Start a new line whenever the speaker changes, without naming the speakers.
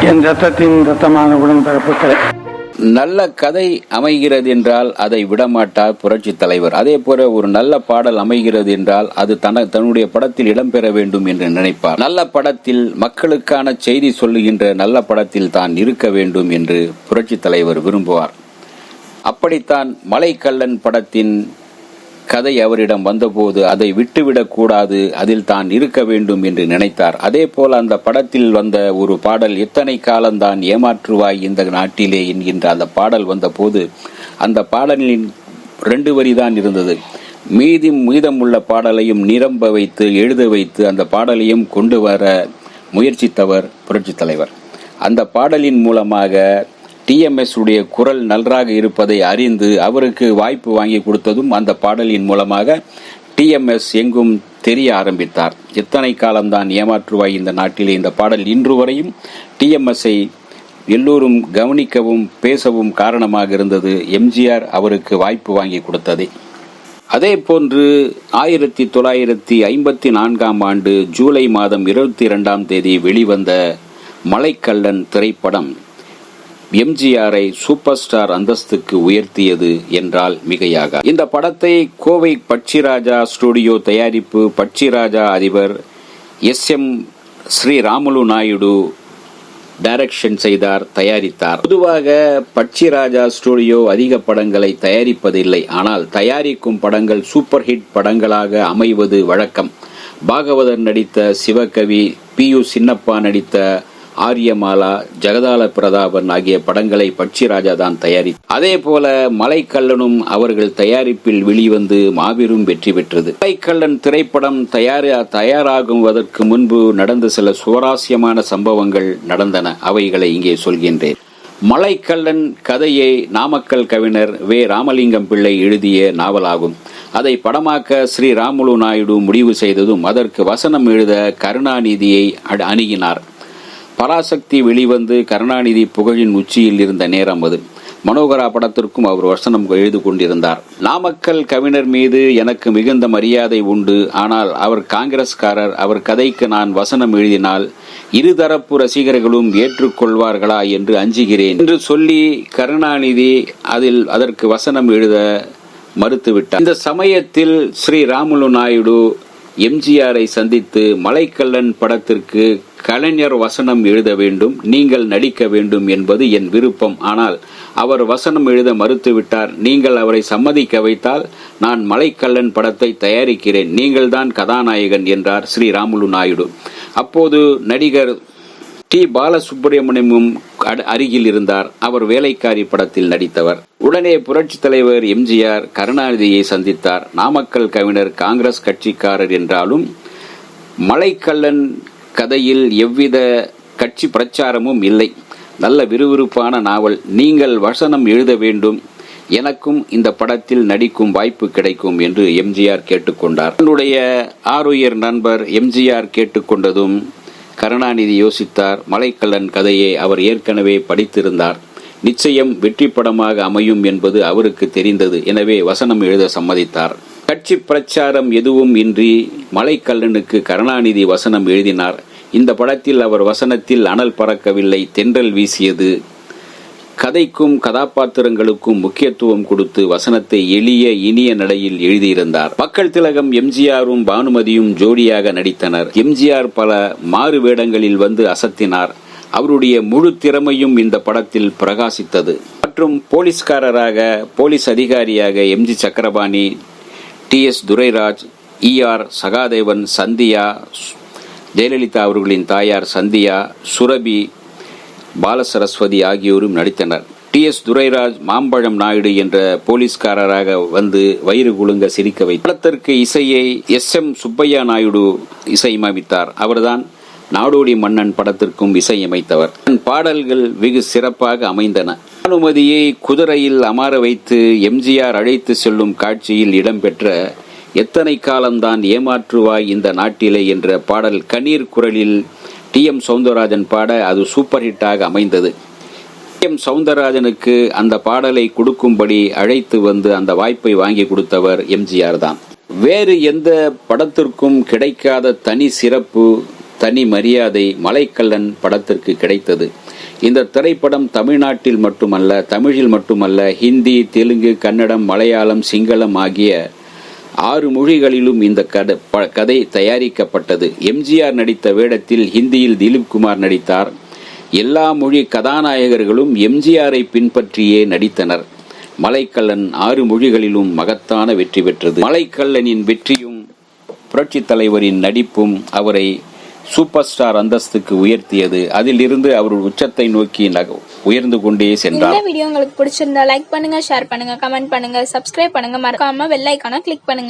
என் ரத்தத்தின் ரத்தமான உடன்பிறப்புகளே,
நல்ல கதை அமைகிறது என்றால் அதை விடமாட்டார் புரட்சி தலைவர். அதே போல ஒரு நல்ல பாடல் அமைகிறது என்றால் அது தன்னுடைய படத்தில் இடம்பெற வேண்டும் என்று நினைப்பார். நல்ல படத்தில் மக்களுக்கான செய்தி சொல்லுகின்ற நல்ல படத்தில் தான் இருக்க வேண்டும் என்று புரட்சி தலைவர் விரும்புவார். அப்படித்தான் மலைக்கள்ளன் படத்தின் கதை அவரிடம் வந்தபோது அதை விட்டுவிடக் கூடாது, அதில் தான் இருக்க வேண்டும் என்று நினைத்தார். அதே போல அந்த படத்தில் வந்த ஒரு பாடல், எத்தனை காலம்தான் ஏமாற்றுவாய் இந்த நாட்டிலே என்கின்ற அந்த பாடல் வந்த போது அந்த பாடலின் 2 வரி தான் இருந்தது. மீதமுள்ள பாடலையும் நிரம்ப வைத்து எழுத வைத்து அந்த பாடலையும் கொண்டு வர முயற்சித்தவர் புரட்சி தலைவர். அந்த பாடலின் மூலமாக டிஎம்எஸ் உடைய குரல் நன்றாக இருப்பதை அறிந்து அவருக்கு வாய்ப்பு வாங்கி கொடுத்ததும் அந்த பாடலின் மூலமாக டிஎம்எஸ் எங்கும் தெரிய ஆரம்பித்தார். எத்தனை காலம்தான் ஏமாற்றுவாய் இந்த நாட்டிலே இந்த பாடல் இன்று வரையும் டிஎம்எஸ்ஐ எல்லோரும் கவனிக்கவும் பேசவும் காரணமாக இருந்தது எம்ஜிஆர் அவருக்கு வாய்ப்பு வாங்கி கொடுத்ததே. அதே போன்று 1954ஆம் ஆண்டு ஜூலை மாதம் 22ஆம் தேதி வெளிவந்த மலைக்கள்ளன் திரைப்படம் எம்ஜிஆரை சூப்பர் ஸ்டார் அந்தஸ்துக்கு உயர்த்தியது என்றால் மிகையாக. இந்த படத்தை கோவை பட்சிராஜா ஸ்டுடியோ தயாரிப்பு, பட்சிராஜா அதிபர் SM ஸ்ரீராமுலு நாயுடு டைரக்ஷன் செய்தார், தயாரித்தார். பொதுவாக பட்சிராஜா ஸ்டுடியோ அதிக படங்களை தயாரிப்பதில்லை. ஆனால் தயாரிக்கும் படங்கள் சூப்பர் ஹிட் படங்களாக அமைவது வழக்கம். பாகவதர் நடித்த சிவகவி, PU சின்னப்பா நடித்த ஆரியமாலா, ஜெகதால பிரதாபன் ஆகிய படங்களை பட்சிராஜா தான் தயாரித்தார். அதே போல மலைக்கள்ளனும் அவர்கள் தயாரிப்பில் வெளிவந்து மாபெரும் வெற்றி பெற்றது. மலைக்கள்ளன் திரைப்படம் தயாராகுவதற்கு முன்பு நடந்த சில சுவாரஸ்யமான சம்பவங்கள் நடந்தன. அவைகளை இங்கே சொல்கின்றேன். மலைக்கள்ளன் கதையை நாமக்கல் கவிஞர் வே. ராமலிங்கம் பிள்ளை எழுதிய நாவலாகும். அதை படமாக்க ஸ்ரீராமுலு நாயுடு முடிவு செய்ததும் அதற்கு வசனம் எழுத கருணாநிதியை அணுகினார். பராசக்தி வெளிவந்து கருணாநிதி புகழின் உச்சியில் இருந்த நேரம் அது. மனோகரா படத்திற்கும் அவர் வசனம் எழுதி கொண்டிருந்தார். நாமக்கல் கவிஞர் மீது எனக்கு மிகுந்த மரியாதை உண்டு. ஆனால் அவர் காங்கிரஸ்காரர். அவர் கதைக்கு நான் வசனம் எழுதினால் இருதரப்பு ரசிகர்களும் ஏற்றுக்கொள்வார்களா என்று அஞ்சுகிறேன் என்று சொல்லி கருணாநிதி அதற்கு வசனம் எழுத மறுத்துவிட்டார். இந்த சமயத்தில் ஸ்ரீராமுலு நாயுடு எம்ஜிஆரை சந்தித்து மலைக்கள்ளன் படத்திற்கு கலைஞர் வசனம் எழுத வேண்டும், நீங்கள் நடிக்க வேண்டும் என்பது என் விருப்பம். ஆனால் அவர் வசனம் எழுத மறுத்துவிட்டார். நீங்கள் அவரை சம்மதிக்க வைத்தால் நான் மலைக்கள்ளன் படத்தை தயாரிக்கிறேன், நீங்கள் தான் கதாநாயகன் என்றார் ஸ்ரீராமுலு நாயுடு. அப்போது நடிகர் டி. பாலசுப்ரமணியமும் அருகில் இருந்தார். அவர் வேலைக்காரி படத்தில் நடித்தவர். உடனே புரட்சி தலைவர் எம்ஜிஆர் கருணாநிதியை சந்தித்தார். நாமக்கல் கவிஞர் காங்கிரஸ் கட்சிக்காரர் என்றாலும் மலைக்கள்ளன் கதையில் எவ்வித கட்சி பிரச்சாரமும் இல்லை. நல்ல விறுவிறுப்பான நாவல், நீங்கள் வசனம் எழுத வேண்டும், எனக்கும் இந்த படத்தில் நடிக்கும் வாய்ப்பு கிடைக்கும் என்று எம்ஜிஆர் கேட்டுக்கொண்டார். தன்னுடைய ஆருயிர் நண்பர் எம்ஜிஆர் கேட்டுக்கொண்டதும் கருணாநிதி யோசித்தார். மலைக்கள்ளன் கதையை அவர் ஏற்கனவே படித்திருந்தார். நிச்சயம் வெற்றி படமாக அமையும் என்பது அவருக்கு தெரிந்தது. எனவே வசனம் எழுத சம்மதித்தார். கட்சி பிரச்சாரம் எதுவும் இன்றி மலைக்கள்ளனுக்கு கருணாநிதி வசனம் எழுதினார். இந்த படத்தில் அவர் வசனத்தில் அனல் பறக்கவில்லை, தென்றல் வீசியது. கதைக்கும் கதாபாத்திரங்களுக்கும் முக்கியத்துவம் கொடுத்து வசனத்தை எளிய இனிய நடையில் எழுதியிருந்தார். மக்கள் திலகம் எம்ஜிஆரும் பானுமதியும் ஜோடியாக நடித்தனர். எம்ஜிஆர் பல மாறு வேடங்களில் வந்து அசத்தினார். அவருடைய முழு திறமையும் இந்த படத்தில் பிரகாசித்தது. மற்றும் போலீஸ் அதிகாரியாக MG Chakrapani, TS Durairaj, ER Sahadevan, Sandhya, Jayalalithaa அவர்களின் தாயார் சந்தியா, சுரபி, பாலசரஸ்வதி ஆகியோரும் நடித்தனர். TS துரைராஜ் மாம்பழம் நாயுடு என்ற போலீஸ்காரராக வந்து வயிறு குலுங்க சிரிக்க வைத்தார். படத்திற்கு இசையை SM சுப்பையா நாயுடு இசையமைத்தார். அவர்தான் நாடோடி மன்னன் படத்திற்கும் இசையமைத்தவர். பாடல்கள் வெகு சிறப்பாக அமைந்தன. பானுமதியை குதிரையில் அமர வைத்து எம்ஜிஆர் அழைத்து செல்லும் காட்சியில் இடம்பெற்ற எத்தனை காலம்தான் ஏமாற்றுவாய் இந்த நாட்டிலே என்ற பாடல் கண்ணீர் குரலில் TM சௌந்தரராஜன் பாட அது சூப்பர் ஹிட்டாக அமைந்தது. TM சௌந்தரராஜனுக்கு அந்த பாடலை கொடுக்கும்படி அழைத்து வந்து அந்த வாய்ப்பை வாங்கி கொடுத்தவர் எம்ஜிஆர் தான். வேறு எந்த படத்திற்கும் கிடைக்காத தனி சிறப்பு தனி மரியாதை மலைக்கல்லன் படத்திற்கு கிடைத்தது. இந்த திரைப்படம் தமிழ்நாட்டில் மட்டுமல்ல, தமிழில் மட்டுமல்ல, ஹிந்தி, தெலுங்கு, கன்னடம், மலையாளம், சிங்களம் ஆகிய 6 மொழிகளிலும் இந்த கதை தயாரிக்கப்பட்டது. எம்ஜிஆர் நடித்த வேடத்தில் ஹிந்தியில் திலீப் குமார் நடித்தார். எல்லா மொழி கதாநாயகர்களும் எம்ஜிஆரை பின்பற்றியே நடித்தனர். மலைக்கல்லன் 6 மொழிகளிலும் மகத்தான வெற்றி பெற்றது. மலைக்கல்லனின் வெற்றியும் புரட்சித் தலைவரின் நடிப்பும் அவரை சூப்பர் ஸ்டார் அந்தஸ்துக்கு உயர்த்தியது. அதிலிருந்து அவர் உச்சத்தை நோக்கி உயர்ந்து கொண்டே சென்றார்.
இந்த வீடியோ உங்களுக்கு பிடிச்சிருந்தா லைக் பண்ணுங்க, ஷேர் பண்ணுங்க, கமெண்ட் பண்ணுங்க, சப்ஸ்கிரைப் பண்ணுங்க, மறக்காம பெல் ஐகானை கிளிக் பண்ணுங்க.